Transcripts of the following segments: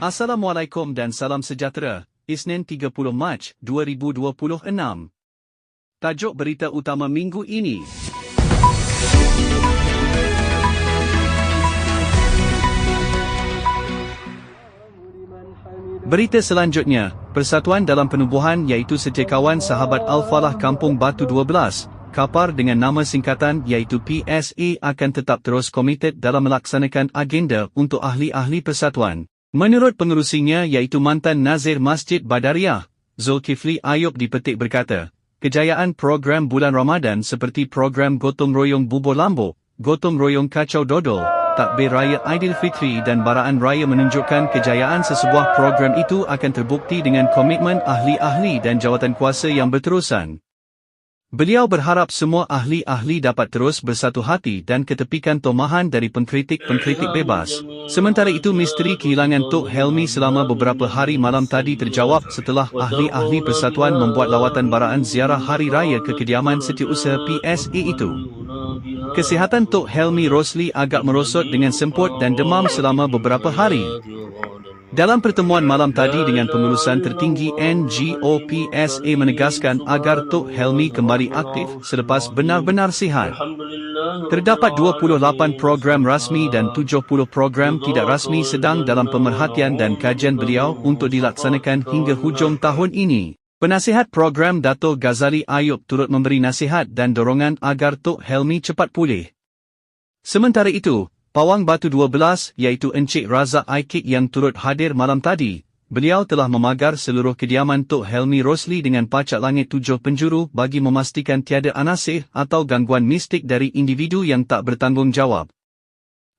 Assalamualaikum dan salam sejahtera. Isnin 30 Mac 2026. Tajuk berita utama minggu ini. Berita selanjutnya, Persatuan dalam Penubuhan iaitu Sejakawan Sahabat Al-Falah Kampung Batu 12, kapar dengan nama singkatan iaitu PSA akan tetap terus komited dalam melaksanakan agenda untuk ahli-ahli persatuan. Menurut pengerusinya iaitu mantan Nazir Masjid Badariah, Zulkifli Ayub dipetik berkata, kejayaan program bulan Ramadan seperti program Gotong Royong Bubur Lambuk, Gotong Royong Kacau Dodol, Takbir Raya Aidilfitri dan Baraan Raya menunjukkan kejayaan sesebuah program itu akan terbukti dengan komitmen ahli-ahli dan jawatankuasa yang berterusan. Beliau berharap semua ahli-ahli dapat terus bersatu hati dan ketepikan tomahan dari pengkritik-pengkritik bebas. Sementara itu misteri kehilangan Tok Helmi selama beberapa hari malam tadi terjawab setelah ahli-ahli persatuan membuat lawatan baraan ziarah hari raya ke kediaman setiausaha PSA itu. Kesihatan Tok Helmi Rosli agak merosot dengan semput dan demam selama beberapa hari. Dalam pertemuan malam tadi dengan pengurusan tertinggi NGO PSA menegaskan agar Tok Helmi kembali aktif selepas benar-benar sihat. Terdapat 28 program rasmi dan 70 program tidak rasmi sedang dalam pemerhatian dan kajian beliau untuk dilaksanakan hingga hujung tahun ini. Penasihat program Dato' Ghazali Ayub turut memberi nasihat dan dorongan agar Tok Helmi cepat pulih. Sementara itu, Pawang Batu 12 iaitu Encik Razak Aikik yang turut hadir malam tadi, beliau telah memagar seluruh kediaman Tok Helmi Rosli dengan pacak langit 7 penjuru bagi memastikan tiada anasir atau gangguan mistik dari individu yang tak bertanggungjawab.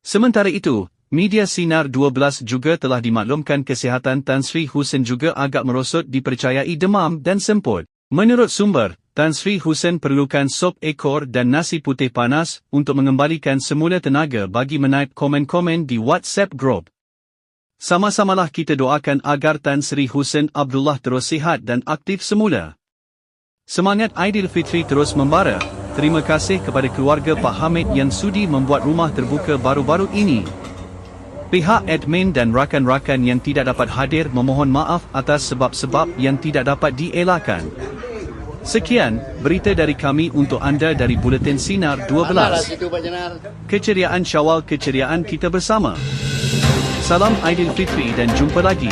Sementara itu, media Sinar 12 juga telah dimaklumkan kesihatan Tan Sri Husin juga agak merosot dipercayai demam dan semput. Menurut sumber, Tan Sri Husin perlukan sop ekor dan nasi putih panas untuk mengembalikan semula tenaga bagi menaip komen-komen di WhatsApp group. Sama-samalah kita doakan agar Tan Sri Husin Abdullah terus sihat dan aktif semula. Semangat Aidilfitri terus membara. Terima kasih kepada keluarga Pak Hamid yang sudi membuat rumah terbuka baru-baru ini. Pihak admin dan rakan-rakan yang tidak dapat hadir memohon maaf atas sebab-sebab yang tidak dapat dielakkan. Sekian, berita dari kami untuk anda dari Buletin Sinar 12. Keceriaan Syawal, keceriaan kita bersama. Salam Aidilfitri dan jumpa lagi.